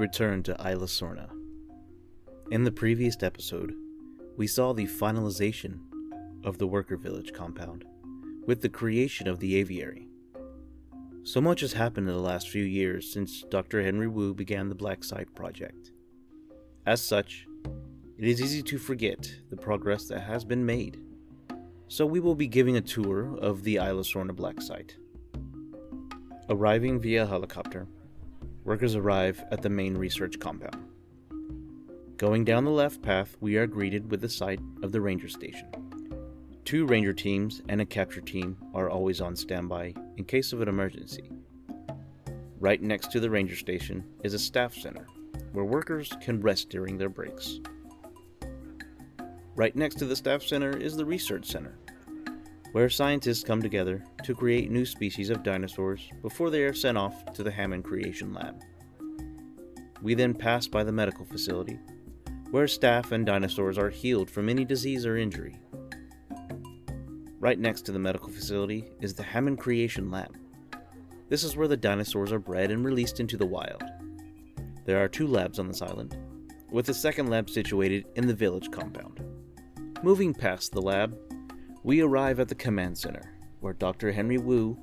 return to Isla Sorna. In the previous episode, we saw the finalization of the worker village compound, with the creation of the aviary. So much has happened in the last few years since Dr. Henry Wu began the Black Site project. As such, it is easy to forget the progress that has been made. So we will be giving a tour of the Isla Sorna Black Site. Arriving via helicopter, workers arrive at the main research compound. Going down the left path, we are greeted with the site of the ranger station. 2 ranger teams and a capture team are always on standby in case of an emergency. Right next to the ranger station is a staff center, where workers can rest during their breaks. Right next to the staff center is the research center, where scientists come together to create new species of dinosaurs before they are sent off to the Hammond Creation Lab. We then pass by the medical facility, where staff and dinosaurs are healed from any disease or injury. Right next to the medical facility is the Hammond Creation Lab. This is where the dinosaurs are bred and released into the wild. There are 2 labs on this island, with the second lab situated in the village compound. Moving past the lab, we arrive at the command center, where Dr. Henry Wu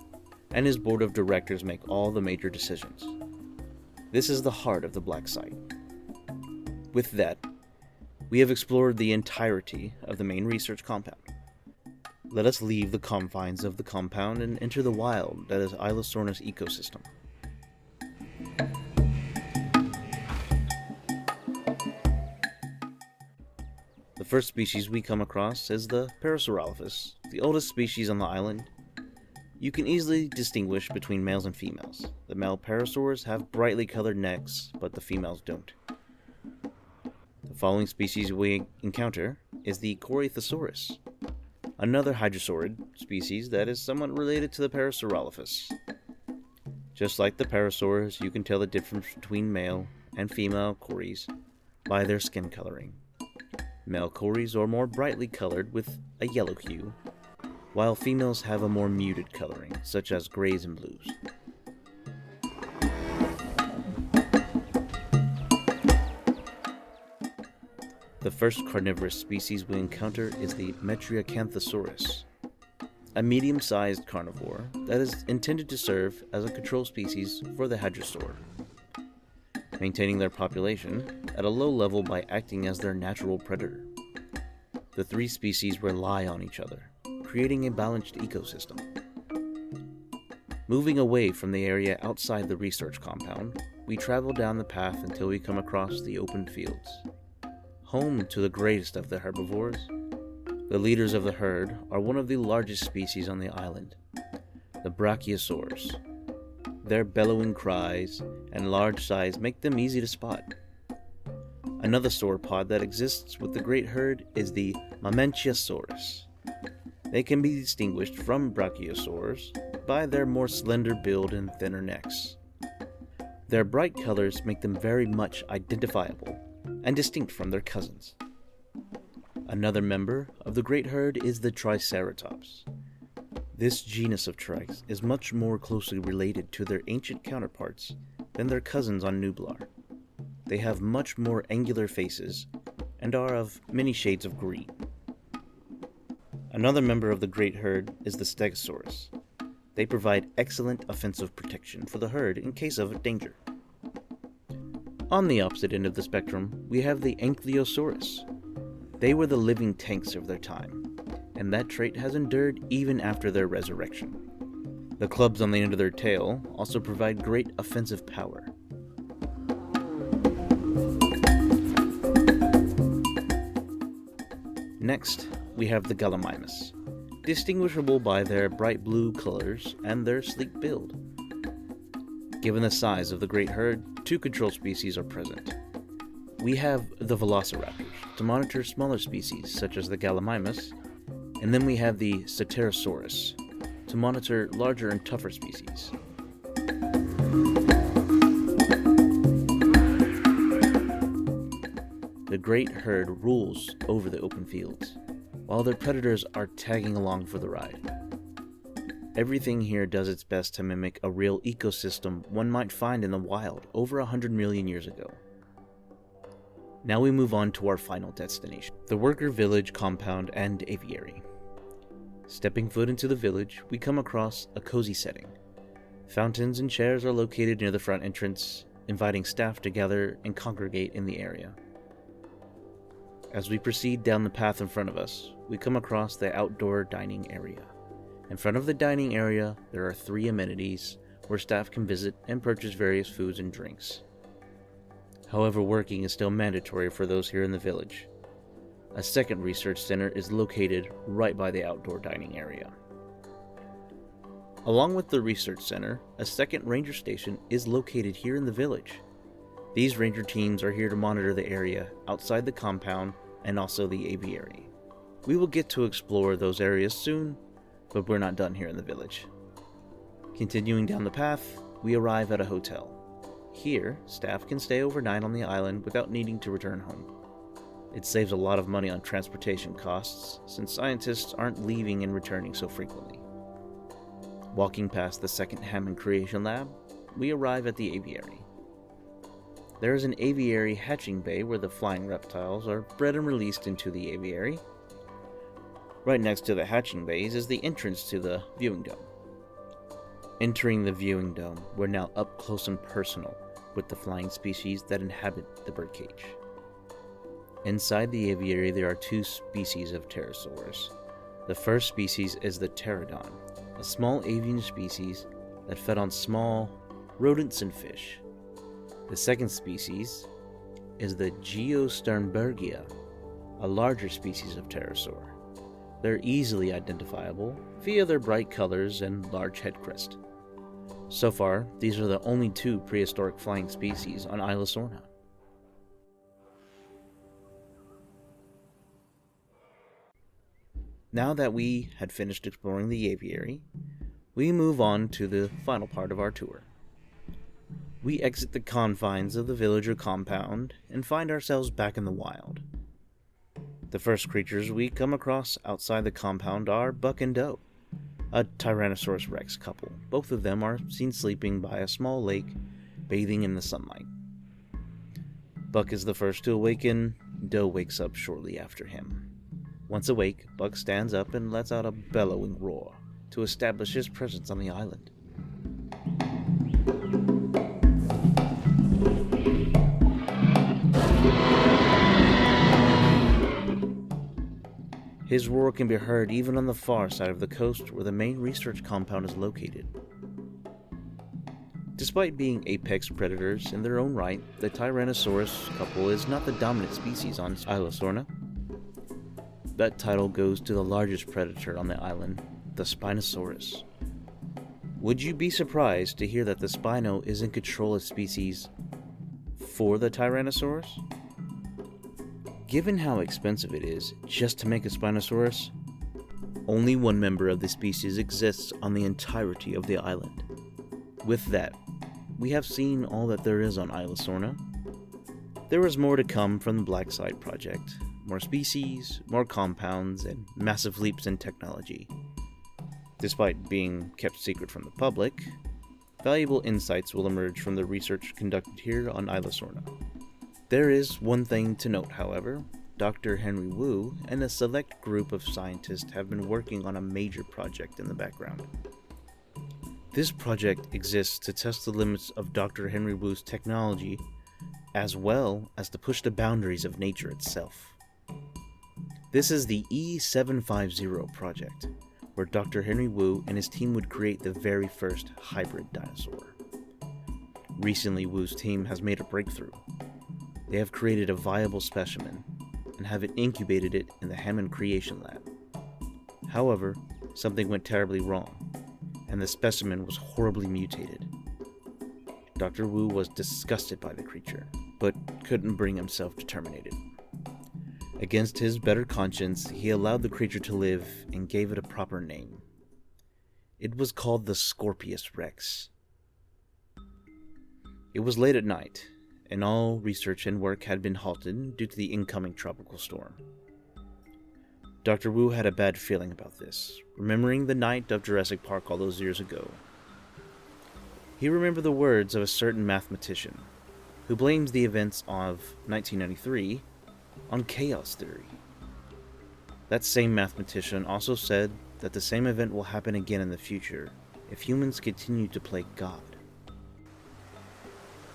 and his board of directors make all the major decisions. This is the heart of the Black Site. With that, we have explored the entirety of the main research compound. Let us leave the confines of the compound and enter the wild that is Isla Sorna's ecosystem. The first species we come across is the Parasaurolophus, the oldest species on the island. You can easily distinguish between males and females. The male parasaurs have brightly colored necks, but the females don't. The following species we encounter is the Corythosaurus, another hadrosaurid species that is somewhat related to the Parasaurolophus. Just like the parasaurs, you can tell the difference between male and female cories by their skin coloring. Male cories are more brightly colored with a yellow hue, while females have a more muted coloring, such as grays and blues. The first carnivorous species we encounter is the Metriacanthosaurus, a medium-sized carnivore that is intended to serve as a control species for the hadrosaur, maintaining their population at a low level by acting as their natural predator. The 3 species rely on each other, creating a balanced ecosystem. Moving away from the area outside the research compound, we travel down the path until we come across the open fields. Home to the greatest of the herbivores, the leaders of the herd are one of the largest species on the island, the Brachiosaurs. Their bellowing cries and large size make them easy to spot. Another sauropod that exists with the great herd is the Mamenchiasaurus. They can be distinguished from Brachiosaurs by their more slender build and thinner necks. Their bright colors make them very much identifiable and distinct from their cousins. Another member of the great herd is the Triceratops. This genus of trikes is much more closely related to their ancient counterparts than their cousins on Nublar. They have much more angular faces and are of many shades of green. Another member of the great herd is the Stegosaurus. They provide excellent offensive protection for the herd in case of danger. On the opposite end of the spectrum, we have the Ankylosaurus. They were the living tanks of their time, and that trait has endured even after their resurrection. The clubs on the end of their tail also provide great offensive power. Next, we have the Gallimimus, distinguishable by their bright blue colors and their sleek build. Given the size of the great herd, 2 control species are present. We have the Velociraptors to monitor smaller species such as the Gallimimus, and then we have the Pterosaurus to monitor larger and tougher species. The great herd rules over the open fields, while their predators are tagging along for the ride. Everything here does its best to mimic a real ecosystem one might find in the wild over 100 million years ago. Now we move on to our final destination, the worker village compound and aviary. Stepping foot into the village, we come across a cozy setting. Fountains and chairs are located near the front entrance, inviting staff to gather and congregate in the area. As we proceed down the path in front of us, we come across the outdoor dining area. In front of the dining area, there are 3 amenities where staff can visit and purchase various foods and drinks. However, working is still mandatory for those here in the village. A second research center is located right by the outdoor dining area. Along with the research center, a second ranger station is located here in the village. These ranger teams are here to monitor the area outside the compound and also the aviary. We will get to explore those areas soon, but we're not done here in the village. Continuing down the path, we arrive at a hotel. Here, staff can stay overnight on the island without needing to return home. It saves a lot of money on transportation costs, since scientists aren't leaving and returning so frequently. Walking past the second Hammond Creation Lab, we arrive at the aviary. There is an aviary hatching bay where the flying reptiles are bred and released into the aviary. Right next to the hatching bays is the entrance to the viewing dome. Entering the viewing dome, we're now up close and personal with the flying species that inhabit the birdcage. Inside the aviary, there are 2 species of pterosaurs. The first species is the pterodon, a small avian species that fed on small rodents and fish. The second species is the Geosternbergia, a larger species of pterosaur. They're easily identifiable via their bright colors and large head crest. So far, these are the only 2 prehistoric flying species on Isla Sorna. Now that we had finished exploring the aviary, we move on to the final part of our tour. We exit the confines of the village or compound and find ourselves back in the wild. The first creatures we come across outside the compound are Buck and Doe, a Tyrannosaurus rex couple. Both of them are seen sleeping by a small lake, bathing in the sunlight. Buck is the first to awaken. Doe wakes up shortly after him. Once awake, Buck stands up and lets out a bellowing roar to establish his presence on the island. His roar can be heard even on the far side of the coast where the main research compound is located. Despite being apex predators in their own right, the Tyrannosaurus couple is not the dominant species on Isla Sorna. That title goes to the largest predator on the island, the Spinosaurus. Would you be surprised to hear that the Spino is in control of species for the Tyrannosaurus? Given how expensive it is just to make a Spinosaurus, only one member of the species exists on the entirety of the island. With that, we have seen all that there is on Isla Sorna. There is more to come from the Black Site project. More species, more compounds, and massive leaps in technology. Despite being kept secret from the public, valuable insights will emerge from the research conducted here on Isla Sorna. There is one thing to note, however. Dr. Henry Wu and a select group of scientists have been working on a major project in the background. This project exists to test the limits of Dr. Henry Wu's technology, as well as to push the boundaries of nature itself. This is the E750 project, where Dr. Henry Wu and his team would create the very first hybrid dinosaur. Recently, Wu's team has made a breakthrough. They have created a viable specimen and have incubated it in the Hammond Creation Lab. However, something went terribly wrong, and the specimen was horribly mutated. Dr. Wu was disgusted by the creature, but couldn't bring himself to terminate it. Against his better conscience, he allowed the creature to live and gave it a proper name. It was called the Scorpius Rex. It was late at night, and all research and work had been halted due to the incoming tropical storm. Dr. Wu had a bad feeling about this, remembering the night of Jurassic Park all those years ago. He remembered the words of a certain mathematician who blames the events of 1993 on chaos theory. That same mathematician also said that the same event will happen again in the future if humans continue to play God.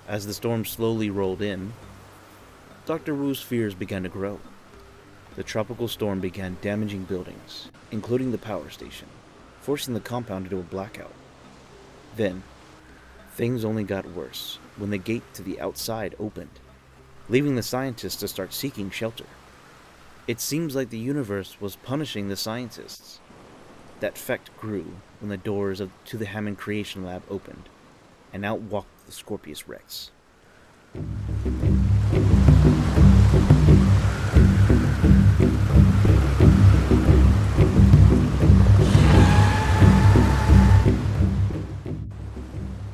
As the storm slowly rolled in, Dr. Wu's fears began to grow. The tropical storm began damaging buildings, including the power station, forcing the compound into a blackout. Then, things only got worse when the gate to the outside opened, leaving the scientists to start seeking shelter. It seems like the universe was punishing the scientists. That effect grew when the doors to the Hammond Creation Lab opened, and out walked the Scorpius Rex.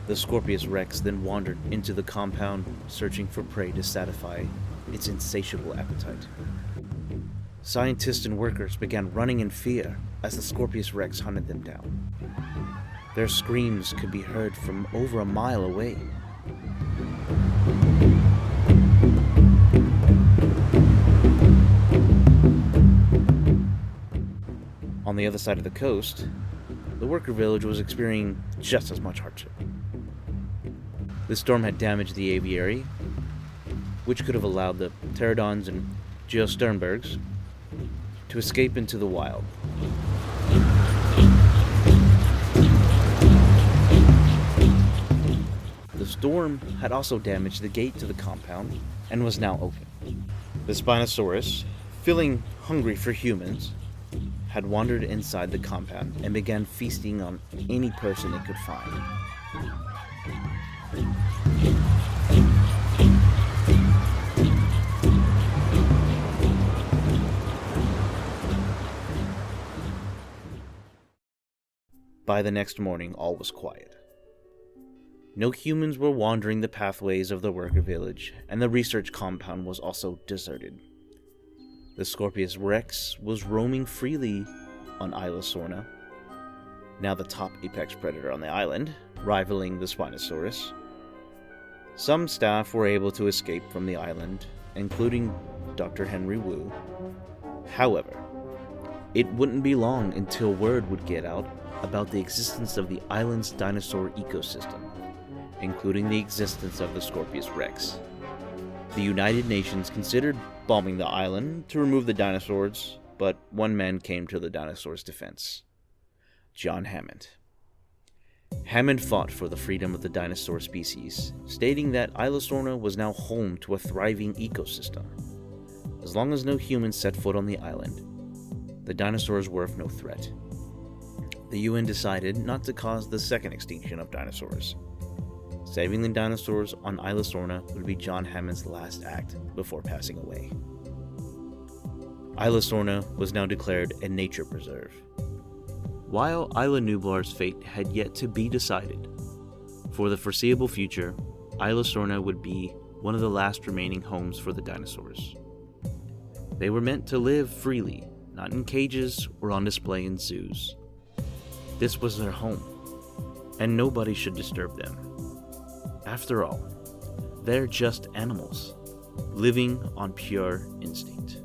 The Scorpius Rex then wandered into the compound, searching for prey to satisfy its insatiable appetite. Scientists and workers began running in fear as the Scorpius Rex hunted them down. Their screams could be heard from over a mile away. On the other side of the coast, the worker village was experiencing just as much hardship. The storm had damaged the aviary, which could have allowed the pterodons and geosternbergs to escape into the wild. The storm had also damaged the gate to the compound and was now open. The Spinosaurus, feeling hungry for humans, had wandered inside the compound and began feasting on any person it could find. By the next morning, all was quiet. No humans were wandering the pathways of the worker village, and the research compound was also deserted. The Scorpius Rex was roaming freely on Isla Sorna, now the top apex predator on the island, rivaling the Spinosaurus. Some staff were able to escape from the island, including Dr. Henry Wu. However, it wouldn't be long until word would get out about the existence of the island's dinosaur ecosystem, including the existence of the Scorpius Rex. The United Nations considered bombing the island to remove the dinosaurs, but one man came to the dinosaurs' defense: John Hammond. Hammond fought for the freedom of the dinosaur species, stating that Isla Sorna was now home to a thriving ecosystem. As long as no humans set foot on the island, the dinosaurs were of no threat. The UN decided not to cause the second extinction of dinosaurs. Saving the dinosaurs on Isla Sorna would be John Hammond's last act before passing away. Isla Sorna was now declared a nature preserve. While Isla Nublar's fate had yet to be decided, for the foreseeable future, Isla Sorna would be one of the last remaining homes for the dinosaurs. They were meant to live freely, not in cages or on display in zoos. This was their home, and nobody should disturb them. After all, they're just animals, living on pure instinct.